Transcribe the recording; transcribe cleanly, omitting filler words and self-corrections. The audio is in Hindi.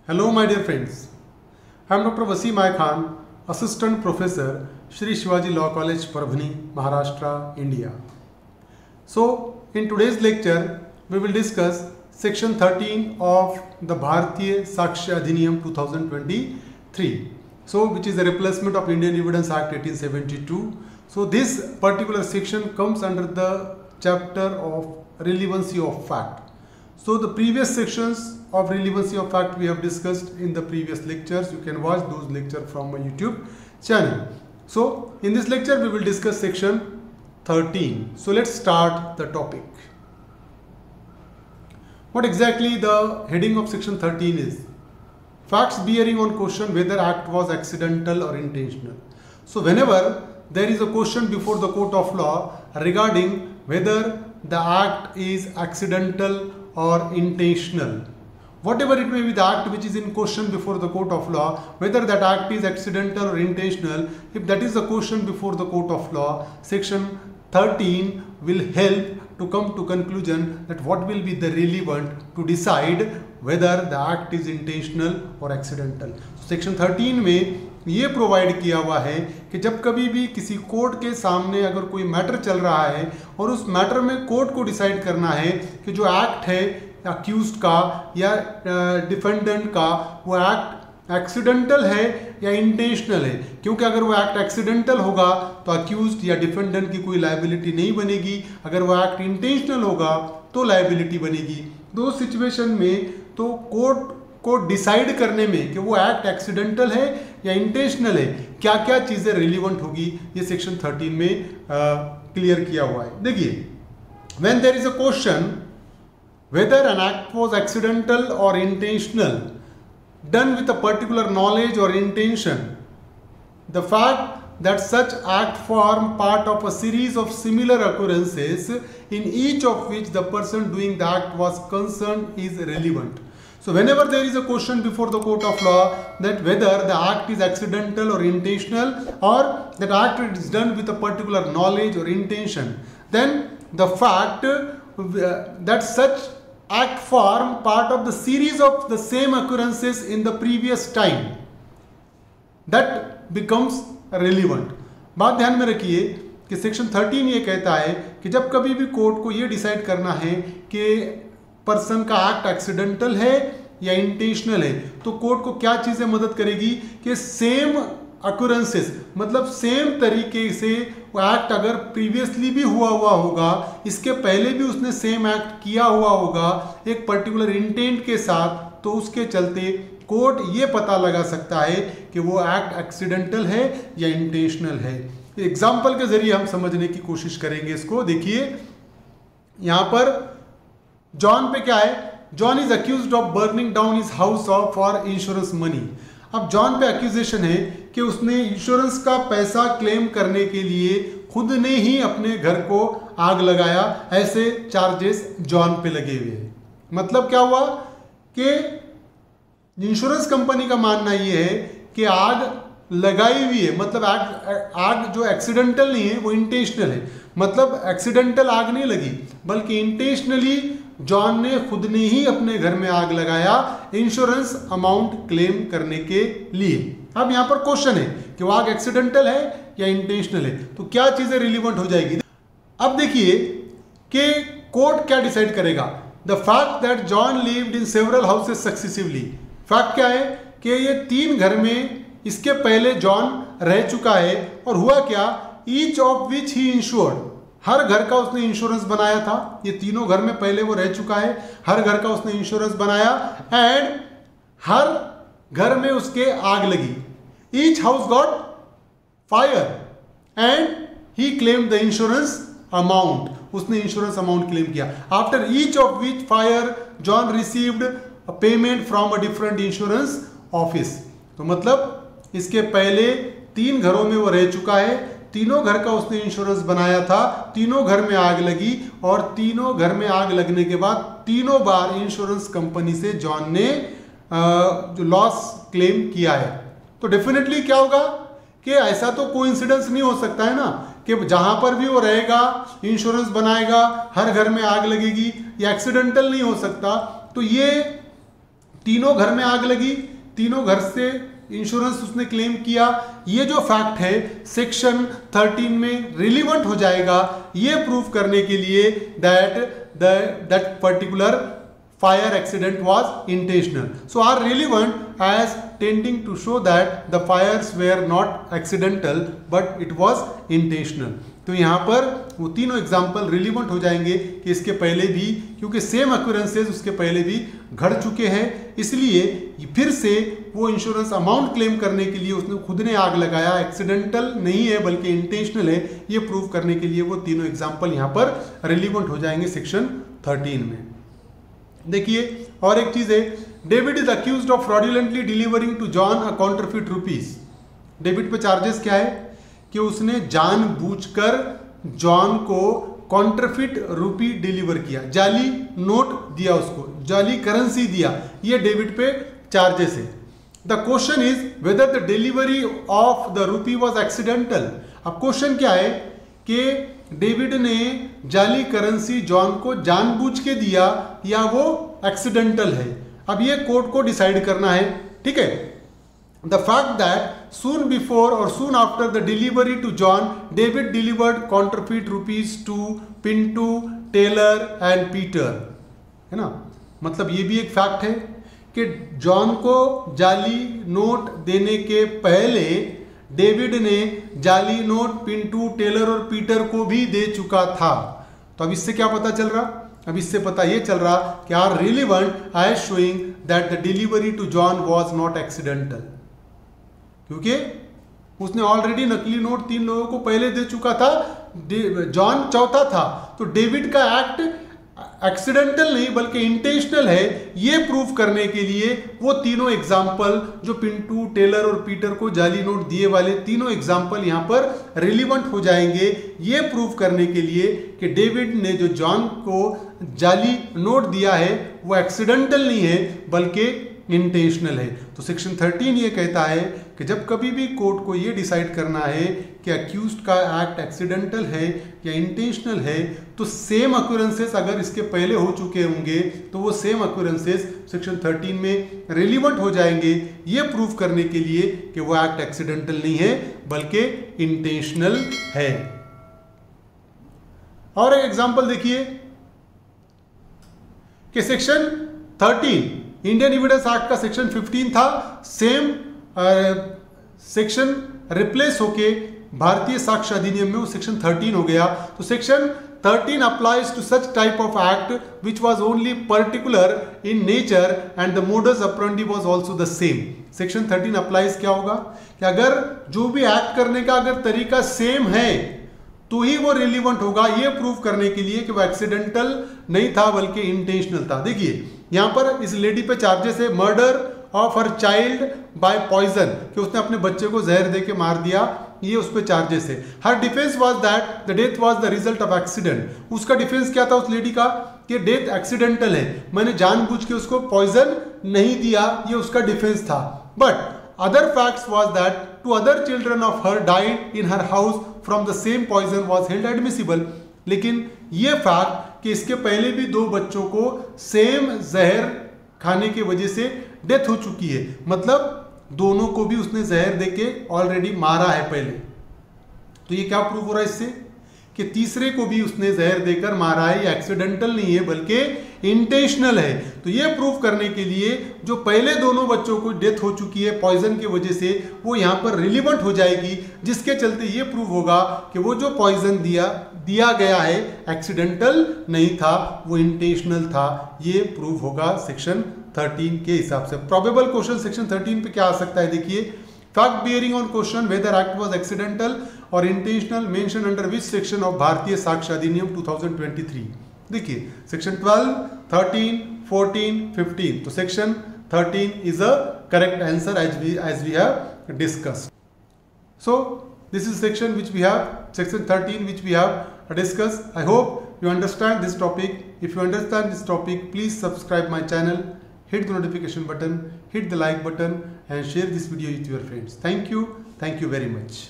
Hello my dear friends, I am Dr. Wasim I Khan, Assistant Professor, Shri Shivaji Law College, Parbhani, Maharashtra, India. So in today's lecture, we will discuss section 13 of the Bharatiya Sakshya Adhiniyam 2023. So which is the replacement of Indian Evidence Act 1872. So this particular section comes under the chapter of relevancy of fact. So the previous sections of relevancy of fact we have discussed in the previous lectures. You can watch those lectures from my YouTube channel. So in this lecture we will discuss section 13. So let's start the topic. What exactly the heading of section 13 is? Facts bearing on question whether act was accidental or intentional. So whenever there is a question before the court of law regarding whether the act is accidental or intentional, whatever it may be the act which is in question before the court of law, whether that act is accidental or intentional, if that is the question before the court of law, section 13 will help to come to conclusion that what will be the relevant to decide whether the act is intentional or accidental. So section 13 में ये प्रोवाइड किया हुआ है कि जब कभी भी किसी कोर्ट के सामने अगर कोई मैटर चल रहा है और उस मैटर में कोर्ट को डिसाइड करना है कि जो एक्ट है अक्यूज्ड का या डिफेंडेंट का वो एक्ट एक्सीडेंटल है या इंटेंशनल है, क्योंकि अगर वो एक्ट एक्सीडेंटल होगा तो अक्यूज्ड या डिफेंडेंट की कोई लायबिलिटी नहीं बनेगी, अगर वो एक्ट इंटेंशनल होगा तो लायबिलिटी बनेगी। दो सिचुएशन में तो कोर्ट को डिसाइड करने में कि वो एक्ट एक्सीडेंटल है या इंटेंशनल है, क्या क्या चीज़ें रिलीवेंट होगी, ये सेक्शन 13 में क्लियर किया हुआ है। देखिए, when there is a question whether an act was accidental or intentional, done with a particular knowledge or intention, the fact that such act form part of a series of similar occurrences in each of which the person doing the act was concerned is relevant. So whenever there is a question before the court of law that whether the act is accidental or intentional, or that act is done with a particular knowledge or intention, then the fact that such act form part of the series of the same occurrences in the previous time, that becomes relevant. बात ध्यान में रखिए कि सेक्शन 13 ये कहता है कि जब कभी भी कोर्ट को ये डिसाइड करना है कि पर्सन का एक्ट एक्सीडेंटल है या इंटेंशनल है, तो कोर्ट को क्या चीजें मदद करेगी कि सेम अक्यूरेंसेस, मतलब सेम तरीके से वो एक्ट अगर प्रीवियसली भी हुआ होगा, इसके पहले भी उसने सेम एक्ट किया हुआ होगा एक पर्टिकुलर इंटेंट के साथ, तो उसके चलते कोर्ट ये पता लगा सकता है कि वो एक्ट एक्सीडेंटल है या इंटेंशनल है। एग्जाम्पल के जरिए हम समझने की कोशिश करेंगे इसको। देखिए यहां पर जॉन पे क्या है, John is accused of burning down his house for insurance money. अब जॉन पे एक्यूजेशन है कि उसने इंश्योरेंस का पैसा क्लेम करने के लिए खुद ने ही अपने घर को आग लगाया, ऐसे चार्जेस जॉन पे लगे हुए हैं। मतलब क्या हुआ कि इंश्योरेंस कंपनी का मानना ये है कि आग लगाई हुई है, मतलब आग जो एक्सीडेंटल नहीं है वो इंटेंशनल है, मतलब एक्सीडेंटल आग नहीं लगी बल्कि इंटेंशनली जॉन ने खुद ने ही अपने घर में आग लगाया इंश्योरेंस अमाउंट क्लेम करने के लिए। अब यहां पर क्वेश्चन है कि वो आग एक्सीडेंटल है या इंटेंशनल है, तो क्या चीजें रिलीवेंट हो जाएगी। अब देखिए कि कोर्ट क्या डिसाइड करेगा। The fact that John lived in several houses successively, fact क्या है कि ये 3 घर में इसके पहले जॉन रह चुका है, और हुआ क्या, each of which he insured, हर घर का उसने इंश्योरेंस बनाया था, ये तीनों घर में पहले वो रह चुका है, हर घर का उसने इंश्योरेंस बनाया, एंड हर घर में उसके आग लगी। Each house got fire and he claim the insurance amount, उसने इंश्योरेंस अमाउंट क्लेम किया। After each of which fire John received a payment from a different insurance office. तो मतलब इसके पहले 3 घरों में वो रह चुका है, तीनों घर का उसने इंश्योरेंस बनाया था, तीनों घर में आग लगी, और तीनों घर में आग लगने के बाद तीनों बार इंश्योरेंस कंपनी से जॉन ने जो लॉस क्लेम किया है। तो डेफिनेटली क्या होगा कि ऐसा तो कोइंसिडेंस नहीं हो सकता है ना कि जहां पर भी वो रहेगा इंश्योरेंस बनाएगा हर घर में आग लगेगी, ये एक्सीडेंटल नहीं हो सकता। तो ये तीनों घर में आग लगी, तीनों घर से इंश्योरेंस उसने क्लेम किया। ये जो फैक्ट है सेक्शन 13 में रिलीवेंट हो जाएगा ये प्रूव करने के लिए that particular fire accident was intentional. So are relevant as tending to show that the fires were not accidental but it was intentional. तो यहाँ पर वो तीनों एग्जाम्पल रिलीवेंट हो जाएंगे कि इसके पहले भी, क्योंकि सेम अक्यूरेंसेज उसके पहले भी घट चुके हैं, इसलिए फिर से वो इंश्योरेंस अमाउंट क्लेम करने के लिए उसने खुद ने आग लगाया, एक्सीडेंटल नहीं है बल्कि इंटेंशनल है, ये प्रूव करने के लिए वो तीनों एग्जाम्पल यहाँ पर रिलीवेंट हो जाएंगे सेक्शन 13 में। देखिए और एक चीज है, David is accused of fraudulently delivering to John a counterfeit rupees. David पे चार्जेस क्या है कि उसने जानबूझकर जॉन को काउंटरफिट रुपी डिलीवर किया, जाली नोट दिया, उसको जाली करेंसी दिया, ये डेविड पे चार्जेस है। The question is whether the delivery of the rupee was accidental. अब क्वेश्चन क्या है कि डेविड ने जाली करेंसी जॉन को जानबूझ के दिया या वो एक्सीडेंटल है। अब ये कोर्ट को डिसाइड करना है, ठीक है। The fact that soon before or soon after the delivery to John David delivered counterfeit rupees to Pintu, Taylor and Peter, है ना। मतलब ये भी एक फैक्ट है कि जॉन को जाली नोट देने के पहले डेविड ने जाली नोट पिंटू, टेलर और पीटर को भी दे चुका था। तो अब इससे क्या पता चल रहा? अब इससे पता ये चल रहा कि are relevant as showing that the delivery to John was not accidental, क्योंकि उसने ऑलरेडी नकली नोट 3 लोगों को पहले दे चुका था, जॉन चौथा था। तो डेविड का एक्ट एक्सीडेंटल नहीं बल्कि इंटेंशनल है, ये प्रूव करने के लिए वो तीनों एग्जाम्पल जो पिंटू, टेलर और पीटर को जाली नोट दिए वाले तीनों एग्जाम्पल यहाँ पर रिलीवेंट हो जाएंगे, ये प्रूव करने के लिए कि डेविड ने जो जॉन को जाली नोट दिया है वो एक्सीडेंटल नहीं है बल्कि इंटेंशनल है। तो सेक्शन 13 ये कहता है कि जब कभी भी कोर्ट को ये डिसाइड करना है कि अक्यूज्ड का एक्ट एक्सीडेंटल है या इंटेंशनल है, तो सेम अक्यूरेंसेस अगर इसके पहले हो चुके होंगे तो वो सेम अक्यूरेंसेस सेक्शन 13 में रिलीवेंट हो जाएंगे, ये प्रूव करने के लिए कि वो एक्ट एक्सीडेंटल नहीं है बल्कि इंटेंशनल है। और एक एग्जांपल देखिए कि सेक्शन 13 इंडियन एविडेंस एक्ट का सेक्शन 15 था, सेम सेक्शन रिप्लेस होके भारतीय साक्ष्य अधिनियम में वो सेक्शन 13 हो गया। तो section 13 applies to such type of act which was only particular in nature and the modus operandi was also the same. Section 13 applies क्या होगा कि अगर जो भी एक्ट करने का अगर तरीका सेम है तो ही वो रिलीवेंट होगा, ये प्रूव करने के लिए कि वो एक्सीडेंटल नहीं था बल्कि इंटेंशनल था। देखिए यहाँ पर इस लेडी पे चार्जेस है murder of her child by poison, कि उसने अपने बच्चे को जहर दे के मार दिया, ये उस पे चार्जेस है। Her defence was that the death was the result of accident. उसका डिफेंस क्या था उस लेडी का कि डेथ एक्सीडेंटल है, मैंने जानबूझ के उसको पॉइजन नहीं दिया, ये उसका डिफेंस था। But other facts was that two other children of her died in her house from the same poison was held admissible. लेकिन ये फैक्ट कि इसके पहले भी 2 बच्चों को सेम जहर खाने की वजह से डेथ हो चुकी है, मतलब दोनों को भी उसने जहर देके ऑलरेडी मारा है पहले। तो ये क्या प्रूव हो रहा है इससे कि तीसरे को भी उसने जहर देकर मारा है, ये एक्सीडेंटल नहीं है बल्कि इंटेंशनल है। तो ये प्रूव करने के लिए जो पहले दोनों बच्चों को डेथ हो चुकी है पॉइजन की वजह से, वो यहाँ पर रिलीवेंट हो जाएगी, जिसके चलते ये प्रूव होगा कि वो जो पॉइजन दिया गया है एक्सीडेंटल नहीं था, वो इंटेंशनल था। ये प्रूव होगा सेक्शन 13 के हिसाब से। प्रोबेबल क्वेश्चन सेक्शन 13 पे क्या आ सकता है, देखिए fact bearing on question whether act was accidental or intentional mention under which section of Bharatiya Sakshya अधिनियम 2023। देखिए सेक्शन 12, 13, 14, 15। तो section 13 is a correct answer as we have discussed. So this is section which we have, section 13 which we have discussed. I hope you understand this topic. If you understand this topic, please subscribe my channel, hit the notification button, hit the like button and share this video with your friends. Thank you very much.